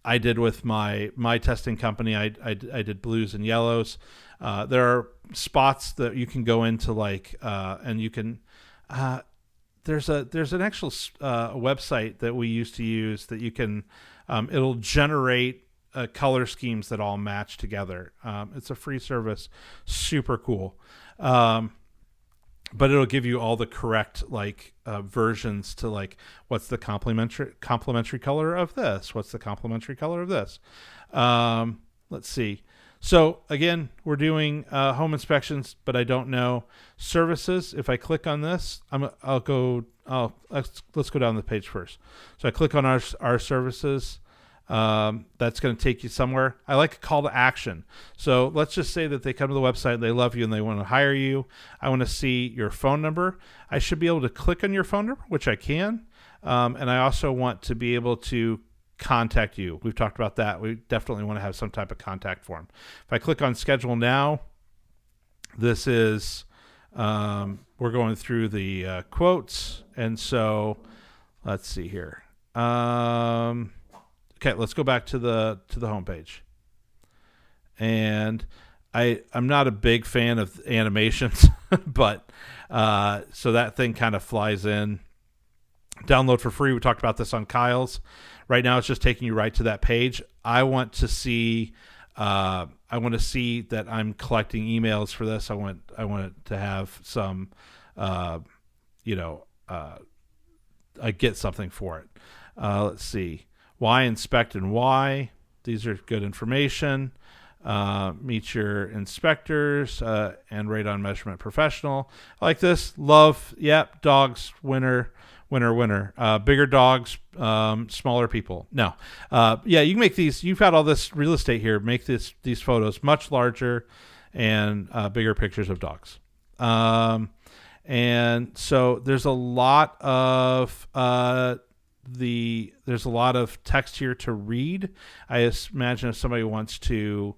I did with my testing company. I did blues and yellows. There are spots that you can go into and you can. There's an actual website that we used to use that you can. It'll generate color schemes that all match together. It's a free service, super cool. But it'll give you all the correct versions to what's the complementary color of this? What's the complementary color of this? Let's see. So again, we're doing home inspections, but I don't know services. If I click on this, let's go down the page first. So I click on our services. That's going to take you somewhere. I like a call to action. So let's just say that they come to the website, they love you, and they want to hire you. I want to see your phone number. I should be able to click on your phone number, which I can. And I also want to be able to contact you. We've talked about that. We definitely want to have some type of contact form. If I click on schedule now, this is, we're going through the quotes. And so let's see here. Okay, let's go back to the homepage. And I'm not a big fan of animations, but so that thing kind of flies in. Download for free. We talked about this on Kyle's. Right now, it's just taking you right to that page. I want to see that I'm collecting emails for this. I want it to have some, I get something for it. Let's see. Why inspect and why? These are good information. Meet your inspectors and Radon measurement professional. I like this. Love. Yep. Dogs. Winner. Bigger dogs, smaller people. No. Yeah, you can make these. You've got all this real estate here. Make these photos much larger and bigger pictures of dogs. And so there's a lot of text here to read. I imagine if somebody wants to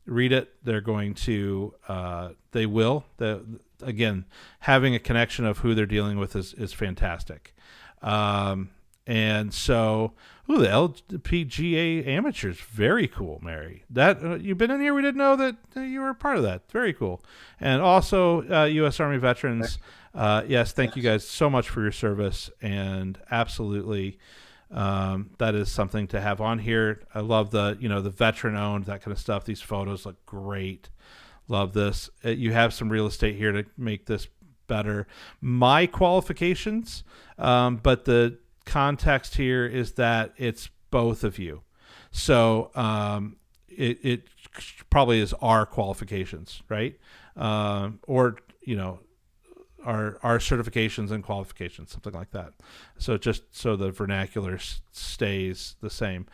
read it, they're going to. They will. Again, having a connection of who they're dealing with is fantastic. And so, the LPGA amateurs, very cool, Mary. That you've been in here, we didn't know that you were a part of that. Very cool. And also, U.S. Army veterans. Yes, thank you guys so much for your service, and absolutely, that is something to have on here. I love the veteran owned, that kind of stuff. These photos look great. Love this. You have some real estate here to make this better. My qualifications, but the context here is that it's both of you. So it probably is our qualifications, right? Or our certifications and qualifications, something like that. So just so the vernacular stays the same.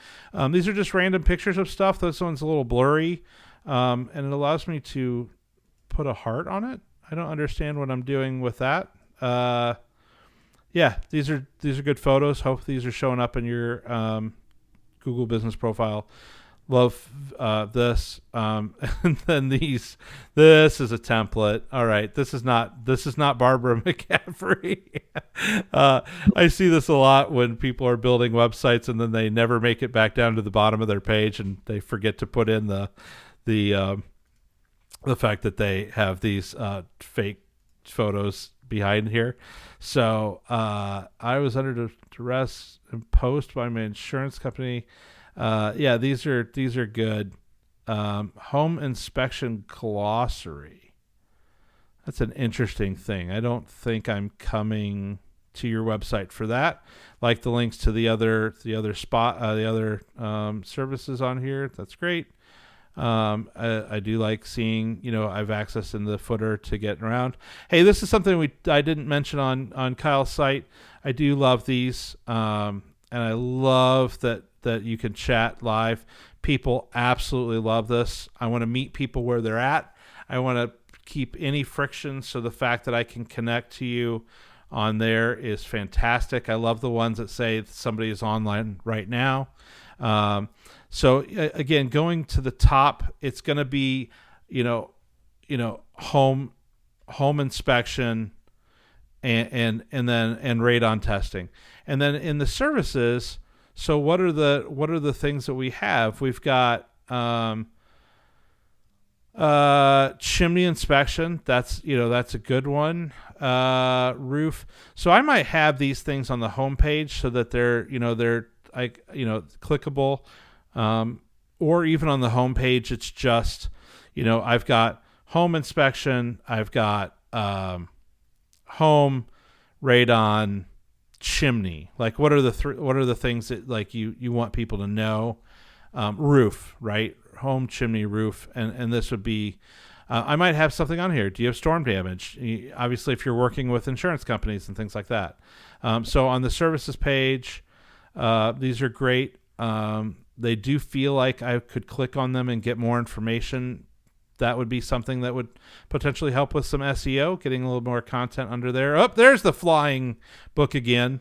These are just random pictures of stuff. This one's a little blurry. And it allows me to put a heart on it. I don't understand what I'm doing with that. Yeah, these are good photos. Hope these are showing up in your Google business profile. Love this. And then this is a template. All right, this is not Barbara McCaffrey. I see this a lot when people are building websites and then they never make it back down to the bottom of their page and they forget to put in the fact that they have these fake photos behind here. So I was under duress imposed by my insurance company. Yeah, these are good. Home inspection glossary. That's an interesting thing. I don't think I'm coming to your website for that. Like the links to the other services on here. That's great. I do like seeing, I have access in the footer to get around. Hey, this is something I didn't mention on Kyle's site. I do love these. And I love that you can chat live. People absolutely love this. I want to meet people where they're at. I want to keep any friction. So the fact that I can connect to you on there is fantastic. I love the ones that say somebody is online right now. So again, going to the top, it's going to be, home inspection and then radon testing. And then in the services, so what are the things that we have? We've got chimney inspection. That's a good one. Roof. So I might have these things on the homepage so that they're clickable. Or even on the home page, it's just, I've got home inspection, I've got home, radon, chimney. Like, what are the things that like you want people to know? Roof, right? Home, chimney, roof, and this would be. I might have something on here. Do you have storm damage? Obviously, if you're working with insurance companies and things like that. So on the services page, these are great. They do feel like I could click on them and get more information. That would be something that would potentially help with some SEO, getting a little more content under there. Oh, there's the flying book again.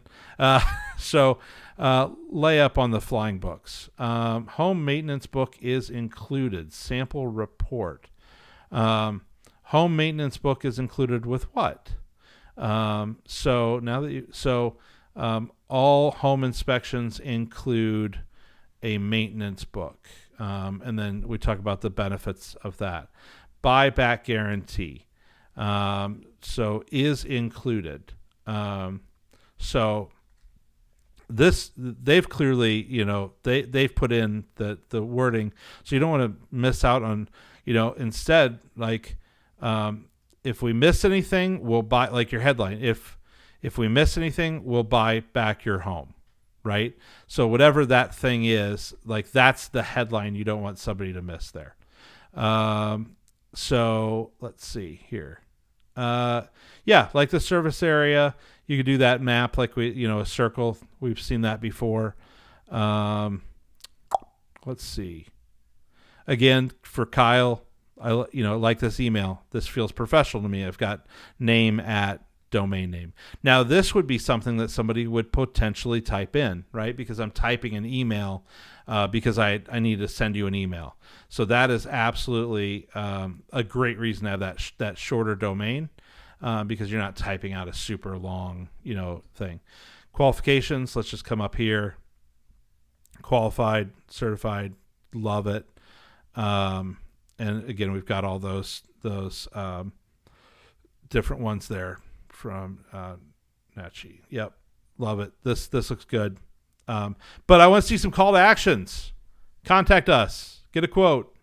So lay up on the flying books. Home maintenance book is included. Sample report. Home maintenance book is included with what? So now that all home inspections include a maintenance book. And then we talk about the benefits of that. Buyback guarantee. So is included. So this, they've clearly, they've put in the wording. So you don't want to miss out on, instead, like, if we miss anything, we'll buy, like your headline. If we miss anything, we'll buy back your home. Right? So whatever that thing is, like, that's the headline you don't want somebody to miss there. So let's see here. Like the service area, you could do that map, like a circle. We've seen that before. Let's see. Again, for Kyle, I like this email. This feels professional to me. I've got name at domain name. Now, this would be something that somebody would potentially type in, right? Because I'm typing an email because I need to send you an email. So that is absolutely a great reason to have that shorter domain because you're not typing out a super long, thing. Qualifications, let's just come up here. Qualified, certified, love it. And again, we've got all those different ones there. From Nachi. Yep. Love it. This looks good. But I want to see some call to actions. Contact us. Get a quote.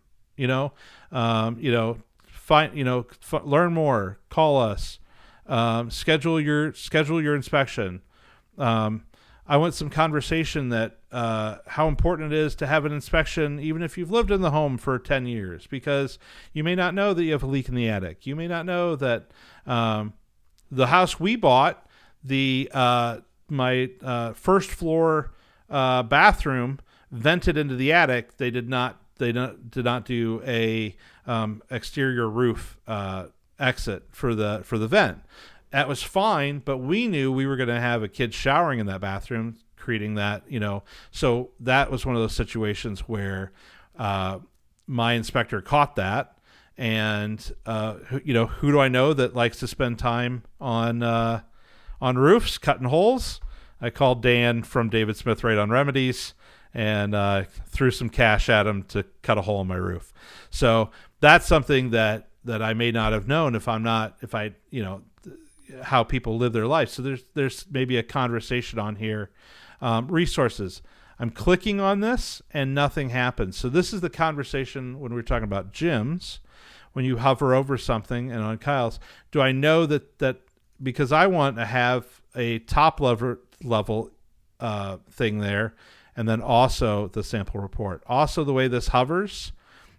Find, learn more. Call us. Schedule your inspection. I want some conversation that how important it is to have an inspection, even if you've lived in the home for 10 years, because you may not know that you have a leak in the attic. You may not know that the house we bought, my first floor bathroom vented into the attic. They did not do a exterior roof exit for the vent. That was fine, but we knew we were going to have a kid showering in that bathroom, creating that, So that was one of those situations where my inspector caught that. And who do I know that likes to spend time on roofs, cutting holes? I called Dan from David Smith Radon Remedies and threw some cash at him to cut a hole in my roof. So that's something that I may not have known how people live their life. So there's maybe a conversation on here. Resources. I'm clicking on this and nothing happens. So this is the conversation when we're talking about gyms. When you hover over something, and on Kyle's, do I know that because I want to have a top level thing there, and then also the sample report. Also, the way this hovers,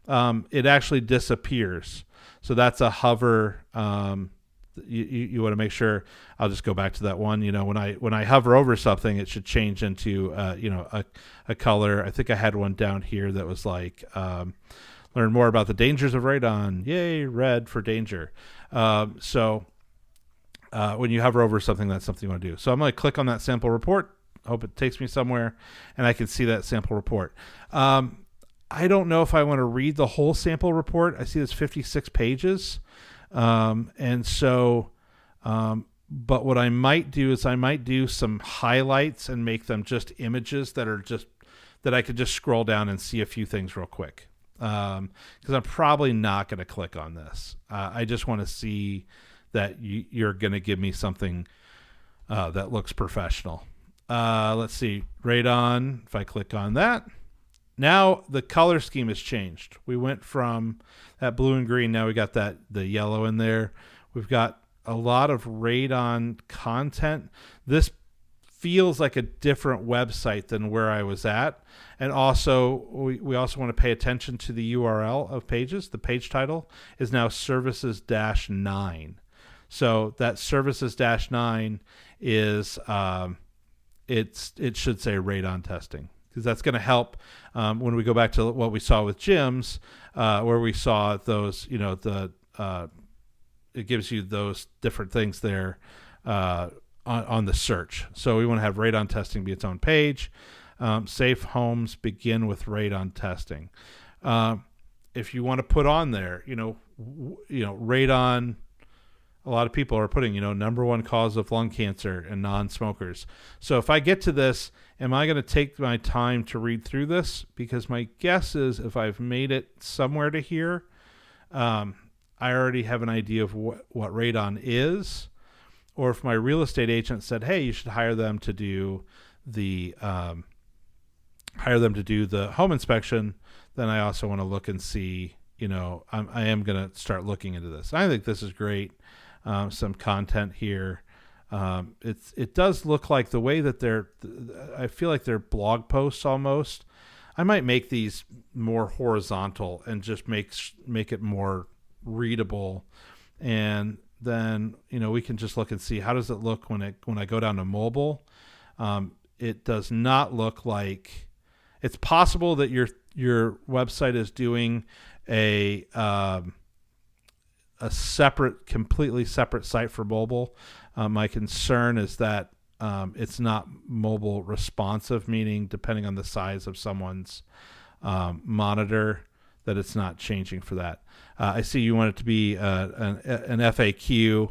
it actually disappears. So that's a hover. You want to make sure. I'll just go back to that one. When I hover over something, it should change into a color. I think I had one down here that was like. Learn more about the dangers of radon. Yay, red for danger. So when you hover over something, that's something you want to do. So I'm going to click on that sample report. Hope it takes me somewhere, and I can see that sample report. I don't know if I want to read the whole sample report. I see there's 56 pages. And so, but what I might do is I might do some highlights and make them just images that I could just scroll down and see a few things real quick. Because I'm probably not going to click on this. I just want to see that you're going to give me something that looks professional. Let's see. Radon, if I click on that, now the color scheme has changed. We went from that blue and green. Now we got the yellow in there. We've got a lot of Radon content. This feels like a different website than where I was at. And also, we also want to pay attention to the URL of pages. The page title is now services-9. So that services-9 is, it should say radon testing, because that's going to help when we go back to what we saw with gyms, where we saw those, it gives you those different things there on the search. So we want to have radon testing be its own page. Safe homes begin with radon testing. If you want to put on there, radon, a lot of people are putting, number one cause of lung cancer in non-smokers. So if I get to this, am I going to take my time to read through this? Because my guess is if I've made it somewhere to here, I already have an idea of what radon is. Or if my real estate agent said, hey, you should hire them to do the home inspection, then I also want to look and see, I am going to start looking into this. I think this is great. Some content here. It does look like the way that I feel like they're blog posts almost. I might make these more horizontal and just make it more readable. And then, we can just look and see how does it look when I go down to mobile. It does not look like, it's possible that your website is doing a completely separate site for mobile. My concern is that it's not mobile responsive, meaning depending on the size of someone's monitor, that it's not changing for that. I see you want it to be an FAQ.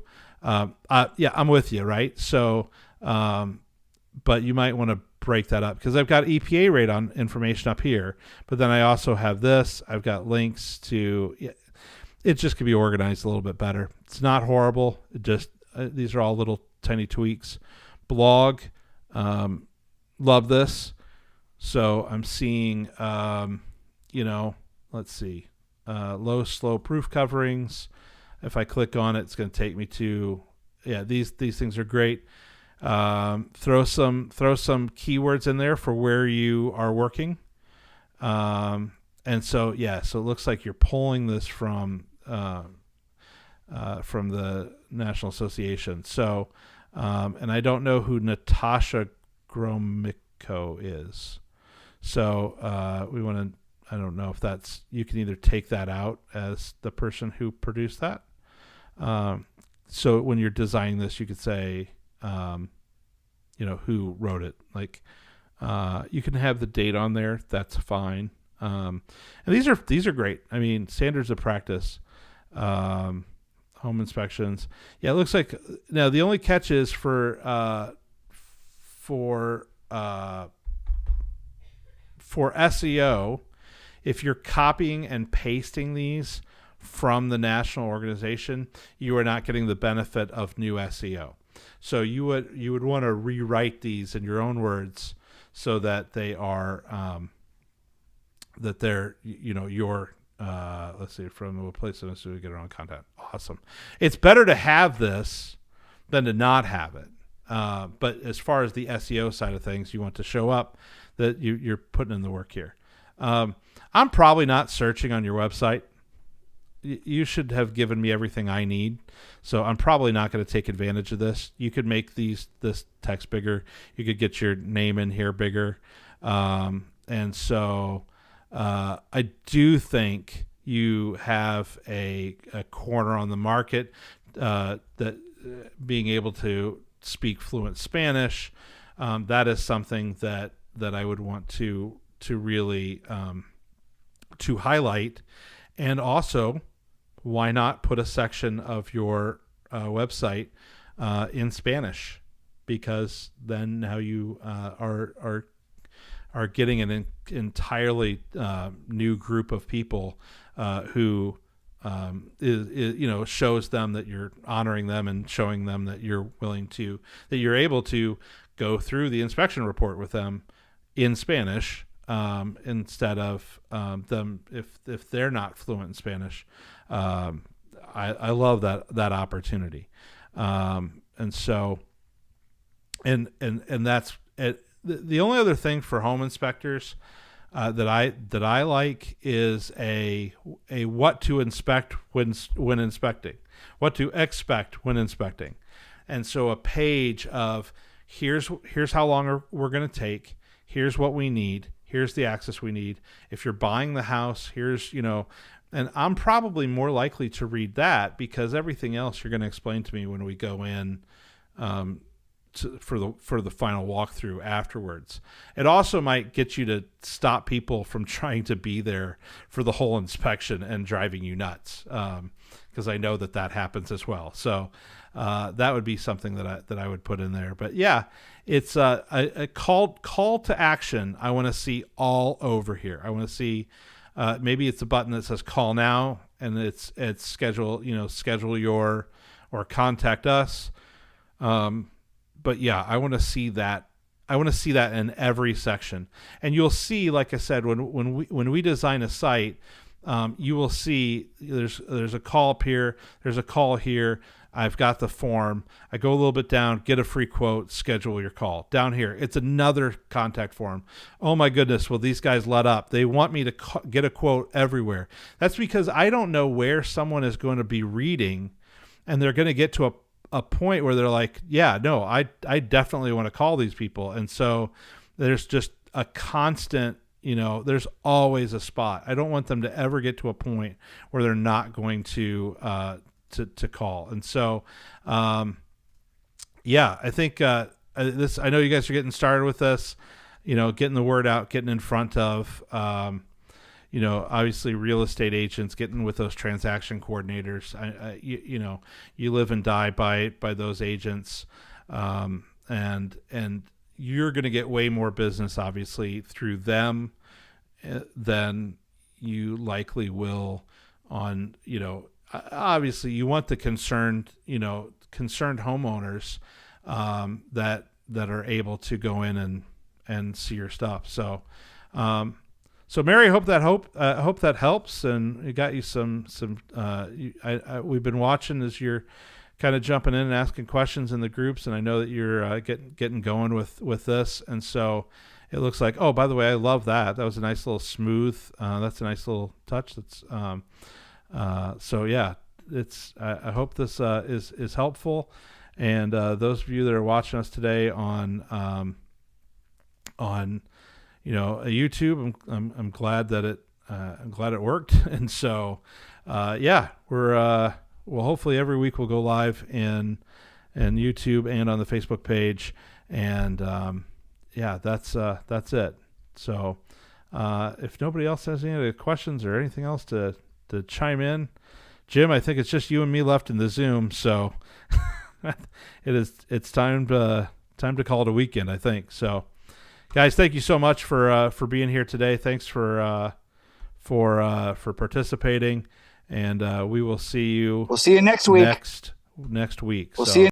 Yeah, I'm with you, right? So, but you might want to break that up, because I've got EPA radon information up here, but then I also have this. I've got links to. It just could be organized a little bit better. It's not horrible. It just these are all little tiny tweaks. Blog, love this. So I'm seeing, let's see, low slow proof coverings. If I click on it, it's going to take me to, these things are great. Throw some keywords in there for where you are working. And so it looks like you're pulling this from the National Association. So, and I don't know who Natasha Gromyko is. So we want to. I don't know if that's. You can either take that out as the person who produced that. So when you're designing this, you could say, who wrote it. Like, you can have the date on there. That's fine. And these are great. I mean, standards of practice, home inspections. Yeah, it looks like now the only catch is for SEO, if you're copying and pasting these from the national organization, you are not getting the benefit of new SEO. So you would want to rewrite these in your own words so that they are that they're your let's see, from a place in to get our own content. Awesome. It's better to have this than to not have it. But as far as the SEO side of things, you want to show up that you're putting in the work here. I'm probably not searching on your website. You should have given me everything I need. So I'm probably not going to take advantage of this. You could make this text bigger. You could get your name in here bigger. And so I do think you have a corner on the market that being able to speak fluent Spanish, that is something that I would want to really to highlight. And also, why not put a section of your website in Spanish? Because then now you are getting an entirely new group of people who shows them that you're honoring them and showing them that you're able to go through the inspection report with them in Spanish, instead of them if they're not fluent in Spanish. I love that opportunity, and so and that's it. The only other thing for home inspectors that I like is a what to inspect when inspecting, what to expect when inspecting, and so a page of here's how long we're going to take, here's what we need, here's the access we need. If you're buying the house, here's and I'm probably more likely to read that because everything else you're going to explain to me when we go in. For the final walkthrough afterwards. It also might get you to stop people from trying to be there for the whole inspection and driving you nuts, because I know that happens as well. So that would be something that I would put in there. But yeah, it's a call to action. I want to see all over here. I want to see maybe it's a button that says call now, and it's schedule your or contact us. But yeah, I want to see that. I want to see that in every section. And you'll see, like I said, when we design a site, you will see there's a call up here, there's a call here. I've got the form. I go a little bit down, get a free quote, schedule your call. Down here, it's another contact form. Oh my goodness, well, these guys let up. They want me to get a quote everywhere. That's because I don't know where someone is going to be reading, and they're going to get to a point where they're like, yeah, no, I definitely want to call these people. And so there's just a constant, there's always a spot. I don't want them to ever get to a point where they're not going to call. And so, yeah, I think, I know you guys are getting started with this, getting the word out, getting in front of, obviously real estate agents, getting with those transaction coordinators. You live and die by those agents. And you're going to get way more business, obviously, through them than you likely will on, obviously you want the concerned homeowners, that are able to go in and see your stuff. So, so Mary, hope that helps, and it got you some. We've been watching as you're kind of jumping in and asking questions in the groups, and I know that you're getting going with this, and so it looks like. Oh, by the way, I love that. That was a nice little smooth. That's a nice little touch. That's so yeah. It's. I hope this is helpful, and those of you that are watching us today on YouTube, I'm glad that it worked. And so, yeah, well, hopefully every week we'll go live in YouTube and on the Facebook page. And, yeah, that's it. So, if nobody else has any other questions or anything else to chime in, Jim, I think it's just you and me left in the Zoom. So it's time to call it a weekend, I think. So, guys, thank you so much for being here today. Thanks for participating, and we will see you. We'll see you next week. Next week. We'll see you.